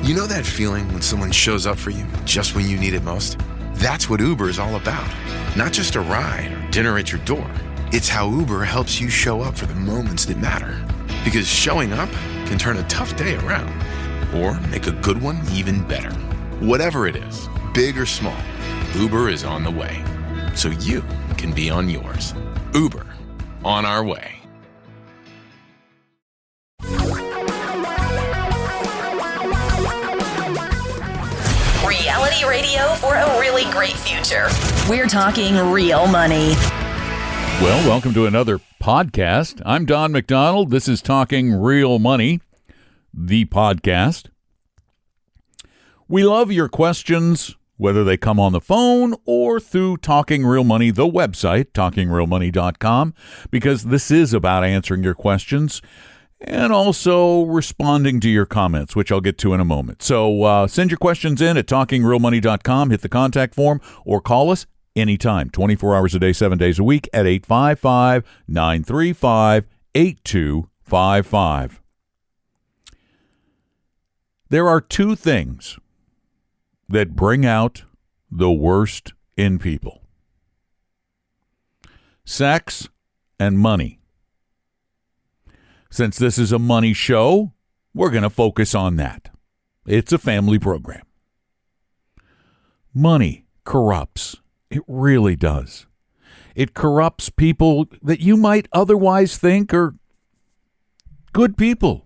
You know that feeling when someone shows up for you just when you need it most? That's what Uber is all about. Not just a ride or dinner at your door. It's how Uber helps you show up for the moments that matter. Because showing up can turn a tough day around or make a good one even better. Whatever it is, big or small, Uber is on the way. So you can be on yours. Uber, on our way. Reality radio for a really great future. We're talking real money. Well, welcome to another podcast. I'm Don McDonald. This is Talking Real Money, the podcast. We love your questions, whether they come on the phone or through Talking Real Money, the website, talkingrealmoney.com, because this is about answering your questions and also responding to your comments, which I'll get to in a moment. So send your questions in at talkingrealmoney.com, hit the contact form, or call us anytime, 24 hours a day, 7 days a week at 855-935-8255. There are two things that bring out the worst in people: sex and money. Since this is a money show, we're going to focus on that. It's a family program. Money corrupts. It really does. It corrupts people that you might otherwise think are good people,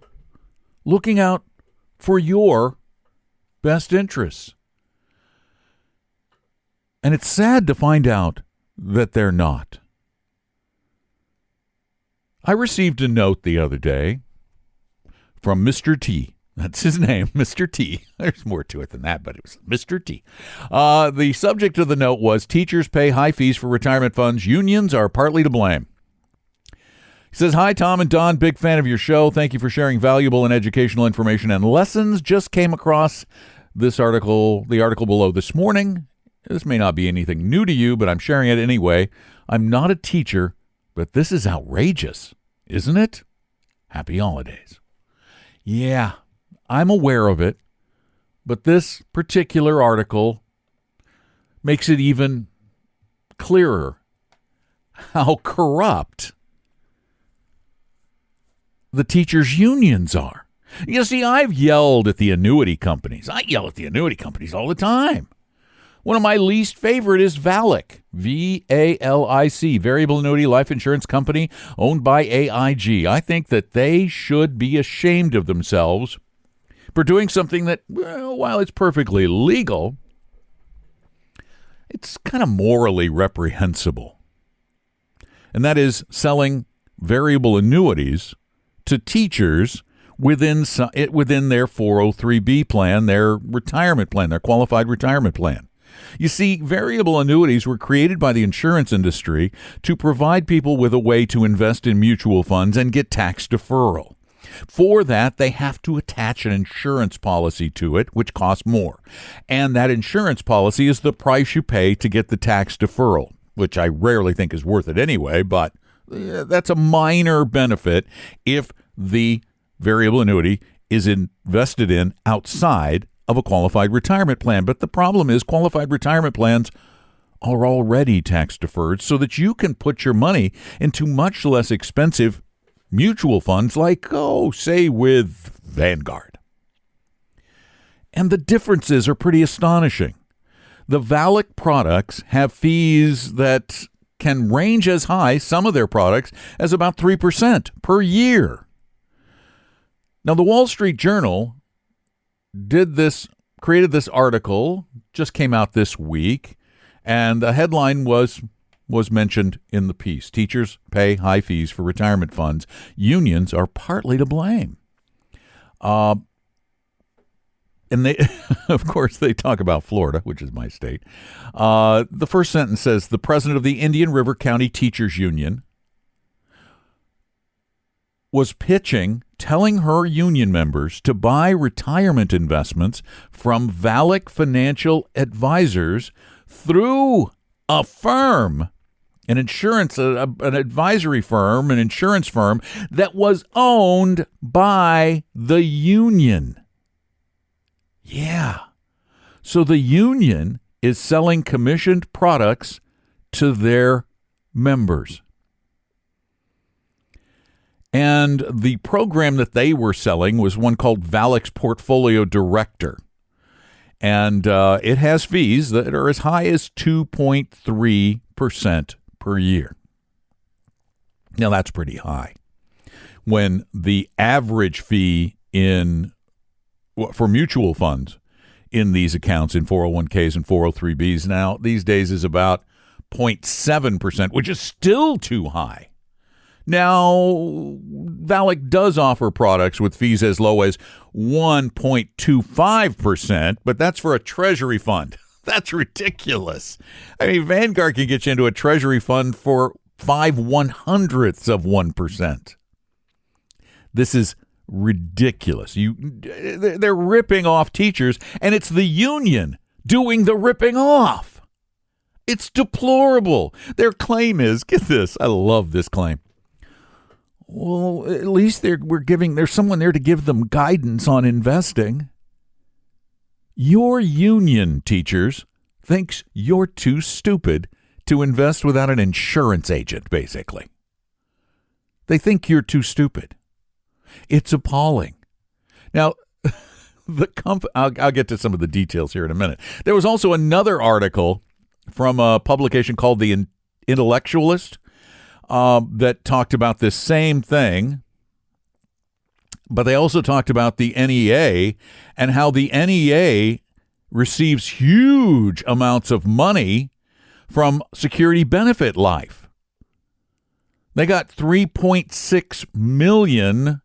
looking out for your best interests. And it's sad to find out that they're not. I received a note the other day from Mr. T. That's his name, Mr. T. There's more to it than that, but it was Mr. T. The subject of the note was, teachers pay high fees for retirement funds. Unions are partly to blame. He says, "Hi, Tom and Don. Big fan of your show. Thank you for sharing valuable and educational information and lessons. Just came across this article, the article below this morning. This may not be anything new to you, but I'm sharing it anyway. I'm not a teacher, but this is outrageous, isn't it? Happy holidays." Yeah, I'm aware of it, but this particular article makes it even clearer how corrupt the teachers' unions are. You see, I've yelled at the annuity companies. I yell at the annuity companies all the time. One of my least favorite is VALIC, V-A-L-I-C, Variable Annuity Life Insurance Company, owned by AIG. I think that they should be ashamed of themselves for doing something that, well, while it's perfectly legal, it's kind of morally reprehensible. And that is selling variable annuities to teachers within their 403B plan, their retirement plan, their qualified retirement plan. You see, variable annuities were created by the insurance industry to provide people with a way to invest in mutual funds and get tax deferral. For that, they have to attach an insurance policy to it, which costs more. And that insurance policy is the price you pay to get the tax deferral, which I rarely think is worth it anyway, but that's a minor benefit if the variable annuity is invested in outside of a qualified retirement plan. But the problem is qualified retirement plans are already tax deferred so that you can put your money into much less expensive mutual funds like, say with Vanguard. And the differences are pretty astonishing. The VALIC products have fees that can range as high, some of their products, as about 3% per year. Now, the Wall Street Journal created this article, just came out this week, and the headline was mentioned in the piece: teachers pay high fees for retirement funds. Unions are partly to blame. And they, of course, they talk about Florida, which is my state. The first sentence says, the president of the Indian River County Teachers Union was telling her union members to buy retirement investments from VALIC Financial Advisors through a firm, an advisory firm, an insurance firm that was owned by the union. Yeah. So the union is selling commissioned products to their members. And the program that they were selling was one called Valix Portfolio Director. And it has fees that are as high as 2.3% per year. Now, that's pretty high. When the average fee for mutual funds in these accounts, in 401ks and 403bs now these days is about 0.7%, which is still too high. Now, Valix does offer products with fees as low as 1.25%, but that's for a treasury fund. That's ridiculous. I mean, Vanguard can get you into a treasury fund for 0.05%. This is ridiculous. They're ripping off teachers, and it's the union doing the ripping off. It's deplorable. Their claim is, get this, I love this claim. Well, at least there's someone there to give them guidance on investing. Your union, teachers, thinks you're too stupid to invest without an insurance agent, basically. They think you're too stupid. It's appalling. Now, I'll get to some of the details here in a minute. There was also another article from a publication called The Intellectualist that talked about this same thing, but they also talked about the NEA and how the NEA receives huge amounts of money from Security Benefit Life. They got $3.6 million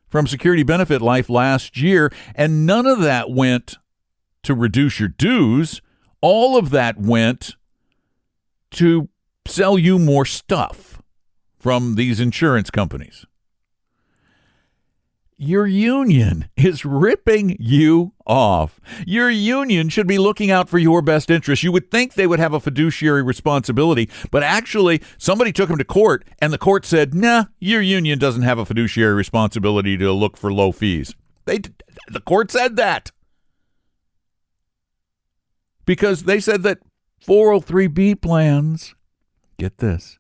from Security Benefit Life last year, and none of that went to reduce your dues. All of that went to sell you more stuff from these insurance companies. Your union is ripping you off. Your union should be looking out for your best interest. You would think they would have a fiduciary responsibility, but actually somebody took them to court and the court said, nah, your union doesn't have a fiduciary responsibility to look for low fees. The court said that because they said that 403B plans, get this,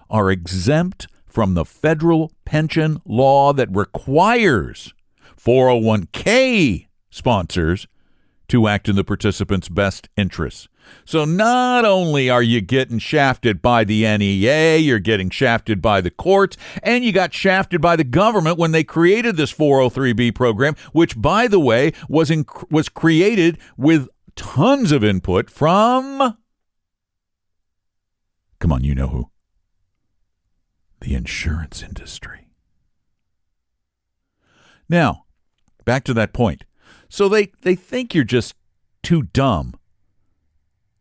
are exempt from the federal pension law that requires 401k sponsors to act in the participants' best interests. So not only are you getting shafted by the NEA, you're getting shafted by the courts, and you got shafted by the government when they created this 403b program, which, by the way, was created with tons of input from, come on, you know who? The insurance industry. Now, back to that point. So they think you're just too dumb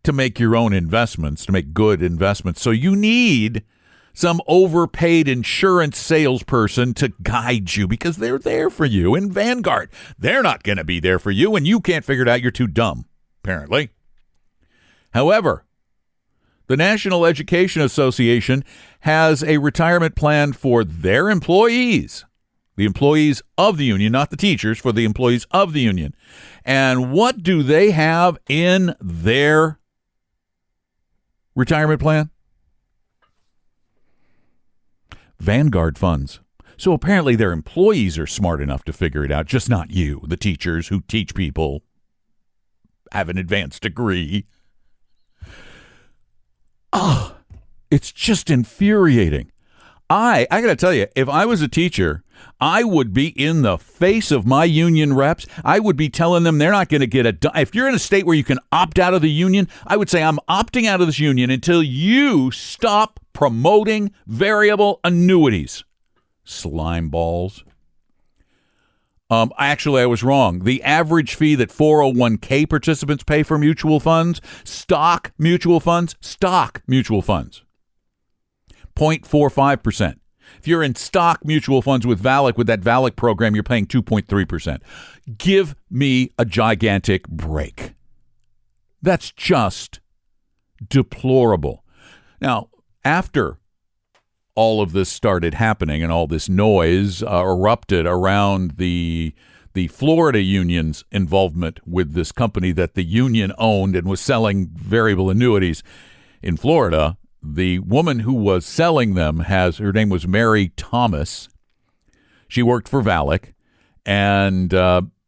to make your own investments, to make good investments. So you need some overpaid insurance salesperson to guide you because they're there for you. In Vanguard, they're not going to be there for you, and you can't figure it out. You're too dumb, apparently. However, the National Education Association has a retirement plan for their employees, the employees of the union, not the teachers, for the employees of the union. And what do they have in their retirement plan? Vanguard funds. So apparently their employees are smart enough to figure it out, just not you, the teachers who teach people, have an advanced degree. Oh, it's just infuriating. I got to tell you, if I was a teacher, I would be in the face of my union reps. I would be telling them they're not going to get if you're in a state where you can opt out of the union, I would say I'm opting out of this union until you stop promoting variable annuities. Slime balls. Actually, I was wrong. The average fee that 401k participants pay for mutual funds, stock mutual funds, 0.45%. If you're in stock mutual funds with Valix, with that Valix program, you're paying 2.3%. Give me a gigantic break. That's just deplorable. Now, after all of this started happening and all this noise erupted around the the Florida union's involvement with this company that the union owned and was selling variable annuities in Florida. The woman who was selling them her name was Mary Thomas. She worked for VALIC, and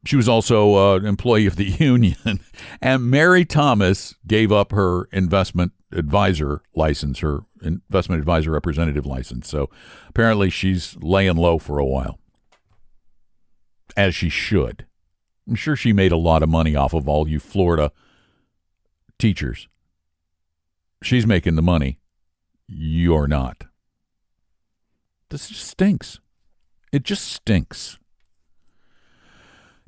she was also an employee of the union. And Mary Thomas gave up her investment advisor license, her investment advisor representative license. So apparently she's laying low for a while, as she should. I'm sure she made a lot of money off of all you Florida teachers. She's making the money. You're not. This just stinks. It just stinks.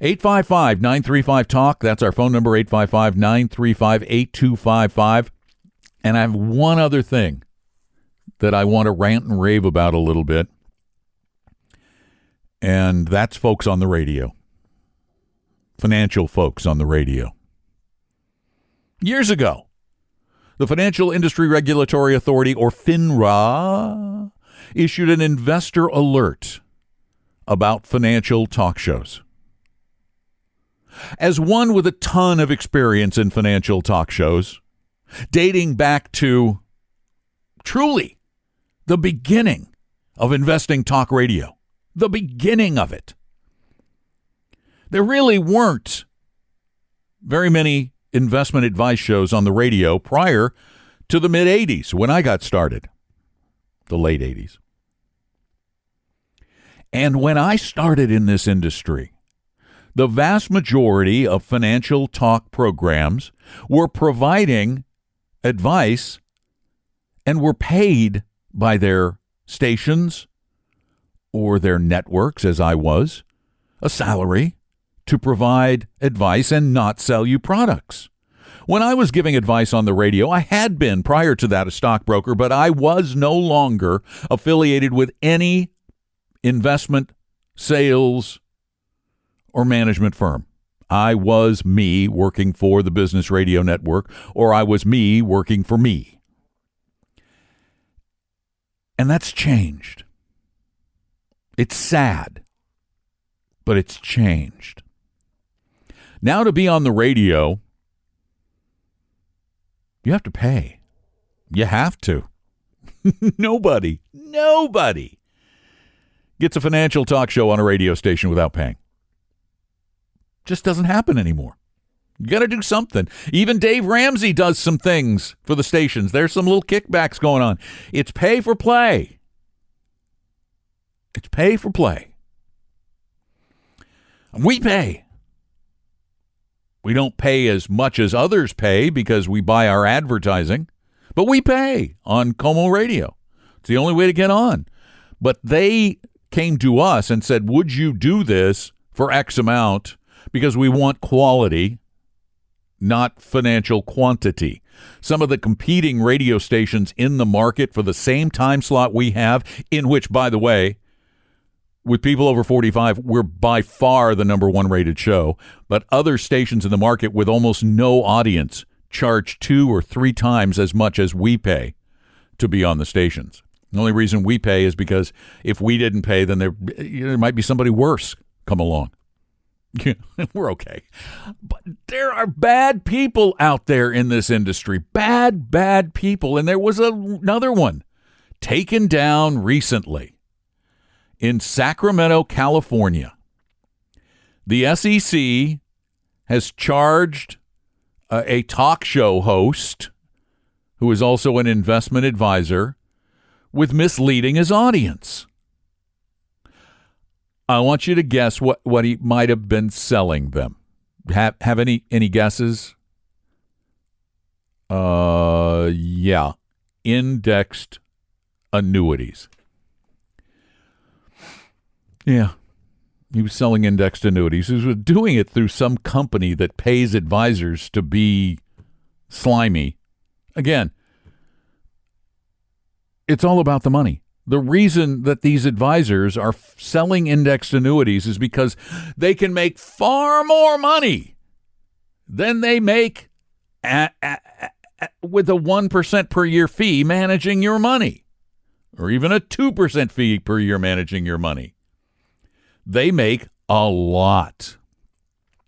855-935-TALK. That's our phone number, 855-935-8255. And I have one other thing that I want to rant and rave about a little bit. And that's folks on the radio. Financial folks on the radio. Years ago, the Financial Industry Regulatory Authority, or FINRA, issued an investor alert about financial talk shows. As one with a ton of experience in financial talk shows, dating back to truly the beginning of investing talk radio, the beginning of it, there really weren't very many investment advice shows on the radio prior to the mid-'80s when I got started, the late 80s. And when I started in this industry, the vast majority of financial talk programs were providing advice and were paid by their stations or their networks, as I was, a salary to provide advice and not sell you products. When I was giving advice on the radio, I had been prior to that a stockbroker, but I was no longer affiliated with any investment, sales, or management firm. I was me working for the Business Radio Network, or I was me working for me. And that's changed. It's sad, but it's changed. Now to be on the radio, you have to pay. You have to. Nobody gets a financial talk show on a radio station without paying. Just doesn't happen anymore. You got to do something. Even Dave Ramsey does some things for the stations. There's some little kickbacks going on. It's pay for play. It's pay for play. And we pay. We don't pay as much as others pay because we buy our advertising, but we pay on Como Radio. It's the only way to get on. But they came to us and said, would you do this for X amount? Because we want quality, not financial quantity. Some of the competing radio stations in the market for the same time slot we have, in which, by the way, with people over 45, we're by far the number one rated show. But other stations in the market with almost no audience charge 2 or 3 times as much as we pay to be on the stations. The only reason we pay is because if we didn't pay, then there might be somebody worse come along. We're okay. But there are bad people out there in this industry. Bad people. And there was another one taken down recently in Sacramento, California. The SEC has charged a talk show host, who is also an investment advisor, with misleading his audience. I want you to guess what he might have been selling them. Have any guesses? Yeah. Indexed annuities. Yeah. He was selling indexed annuities. He was doing it through some company that pays advisors to be slimy. Again, it's all about the money. The reason that these advisors are selling indexed annuities is because they can make far more money than they make with a 1% per year fee managing your money, or even a 2% fee per year managing your money. They make A lot.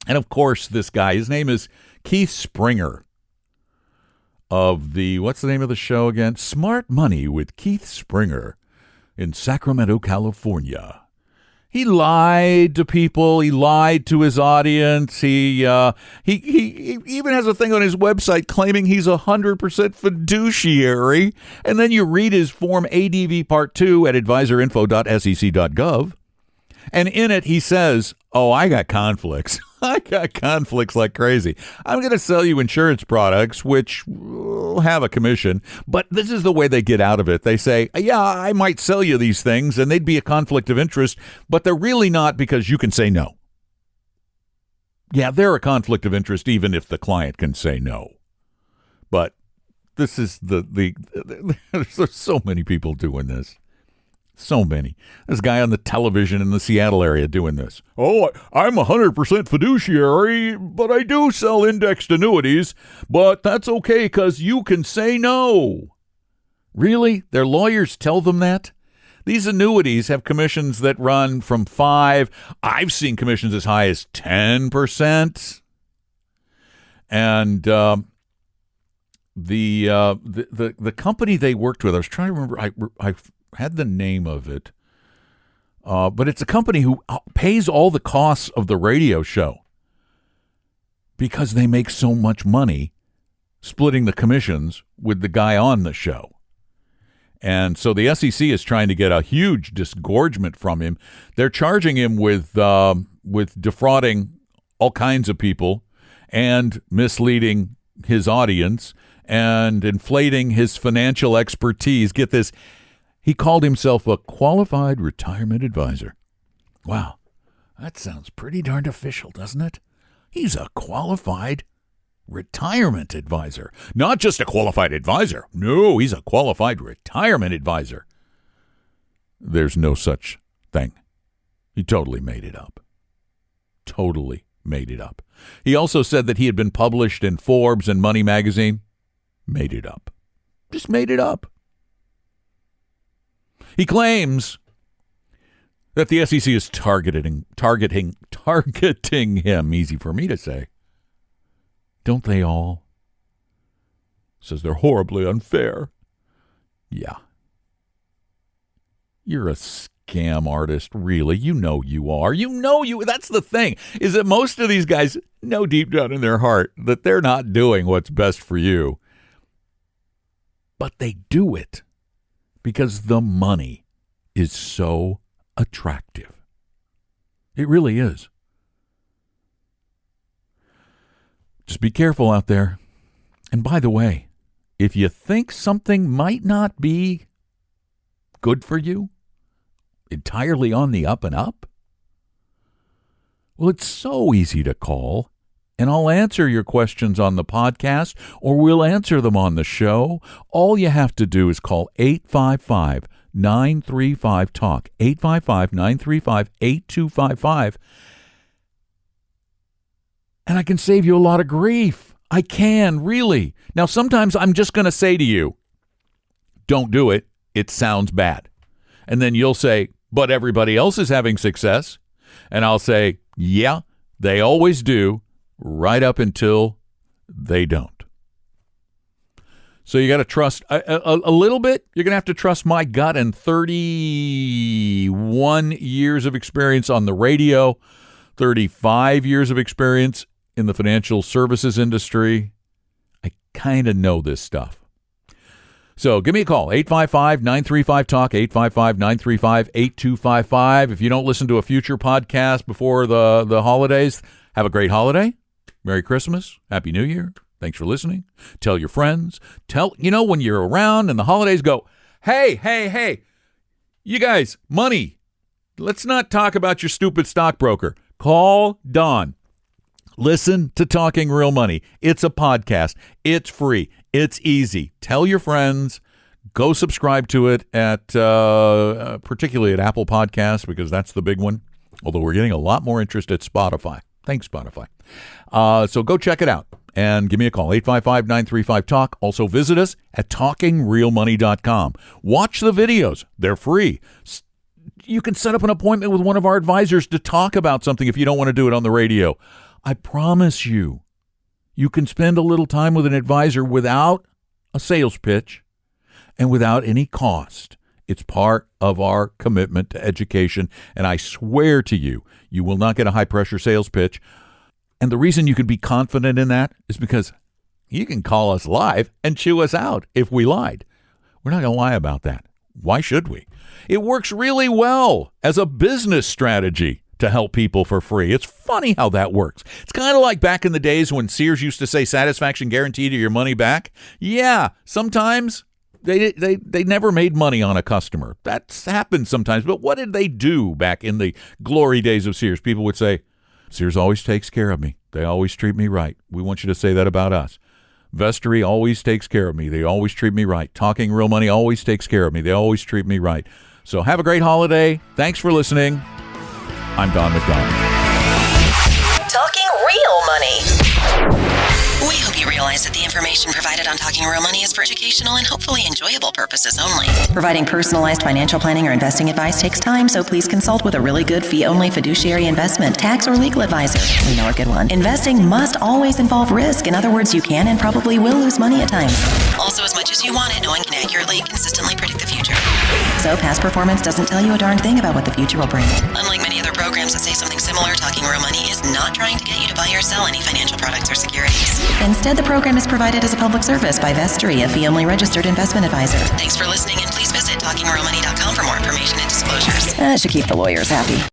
And of course, this guy, his name is Keith Springer of what's the name of the show again? Smart Money with Keith Springer in Sacramento, California. He lied to people. He lied to his audience. He even has a thing on his website claiming he's 100% fiduciary. And then you read his Form ADV Part 2 at advisorinfo.sec.gov. And in it, he says, oh, I got conflicts. I got conflicts like crazy. I'm going to sell you insurance products, which will have a commission. But this is the way they get out of it. They say, yeah, I might sell you these things, and they'd be a conflict of interest, but they're really not because you can say no. Yeah, they're a conflict of interest even if the client can say no. But this is there's so many people doing this. So many. This guy on the television in the Seattle area doing this. Oh, I'm 100% fiduciary, but I do sell indexed annuities, but that's okay because you can say no. Really? Their lawyers tell them that? These annuities have commissions that run from 5%. I've seen commissions as high as 10%. And the company they worked with, I was trying to remember, I had the name of it, but it's a company who pays all the costs of the radio show because they make so much money splitting the commissions with the guy on the show. And so the SEC is trying to get a huge disgorgement from him. They're charging him with defrauding all kinds of people and misleading his audience and inflating his financial expertise. Get this. He called himself a qualified retirement advisor. Wow, that sounds pretty darned official, doesn't it? He's a qualified retirement advisor. Not just a qualified advisor. No, he's a qualified retirement advisor. There's no such thing. He totally made it up. Totally made it up. He also said that he had been published in Forbes and Money Magazine. Made it up. Just made it up. He claims that the SEC is targeting him. Easy for me to say. Don't they all? Says they're horribly unfair. Yeah. You're a scam artist, really. You know you are. That's the thing, is that most of these guys know deep down in their heart that they're not doing what's best for you. But they do it because the money is so attractive. It really is. Just be careful out there. And by the way, if you think something might not be good for you, entirely on the up and up, well, it's so easy to call, and I'll answer your questions on the podcast, or we'll answer them on the show. All you have to do is call 855-935-TALK, 855-935-8255, and I can save you a lot of grief. I can, really. Now, sometimes I'm just going to say to you, don't do it. It sounds bad. And then you'll say, but everybody else is having success. And I'll say, yeah, they always do, right up until they don't. So you got to trust a little bit. You're going to have to trust my gut and 31 years of experience on the radio, 35 years of experience in the financial services industry. I kind of know this stuff. So give me a call, 855-935-TALK, 855-935-8255. If you don't listen to a future podcast before the holidays, have a great holiday. Merry Christmas. Happy New Year. Thanks for listening. Tell your friends. When you're around and the holidays, go, hey, you guys, money. Let's not talk about your stupid stockbroker. Call Don. Listen to Talking Real Money. It's a podcast. It's free. It's easy. Tell your friends. Go subscribe to it at particularly at Apple Podcasts, because that's the big one. Although we're getting a lot more interest at Spotify. Thanks, Spotify. So go check it out and give me a call, 855-935-TALK. Also visit us at talkingrealmoney.com. Watch the videos. They're free. You can set up an appointment with one of our advisors to talk about something if you don't want to do it on the radio. I promise you, you can spend a little time with an advisor without a sales pitch and without any cost. It's part of our commitment to education, and I swear to you, you will not get a high-pressure sales pitch. And the reason you can be confident in that is because you can call us live and chew us out if we lied. We're not going to lie about that. Why should we? It works really well as a business strategy to help people for free. It's funny how that works. It's kind of like back in the days when Sears used to say satisfaction guaranteed or your money back. Yeah, sometimes they never made money on a customer. That's happened sometimes. But what did they do back in the glory days of Sears? People would say, Sears always takes care of me. They always treat me right. We want you to say that about us. Vestry always takes care of me. They always treat me right. Talking Real Money always takes care of me. They always treat me right. So have a great holiday. Thanks for listening. I'm Don McDonald. Talking Real Money. We hope you realize that the information provided on Talking Real Money is for educational and hopefully enjoyable purposes only. Providing personalized financial planning or investing advice takes time, so please consult with a really good fee-only fiduciary investment, tax, or legal advisor. We know a good one. Investing must always involve risk. In other words, you can and probably will lose money at times. Also, as much as you want it, no one can accurately, consistently predict the future. So past performance doesn't tell you a darn thing about what the future will bring. Unlike many other programs that say something similar, Talking Real Money is not trying to get you to buy or sell any financial products or securities. Instead, the program is provided as a public service by Vestry, a fee-only registered investment advisor. Thanks for listening, and please visit TalkingRealMoney.com for more information and disclosures. That should keep the lawyers happy.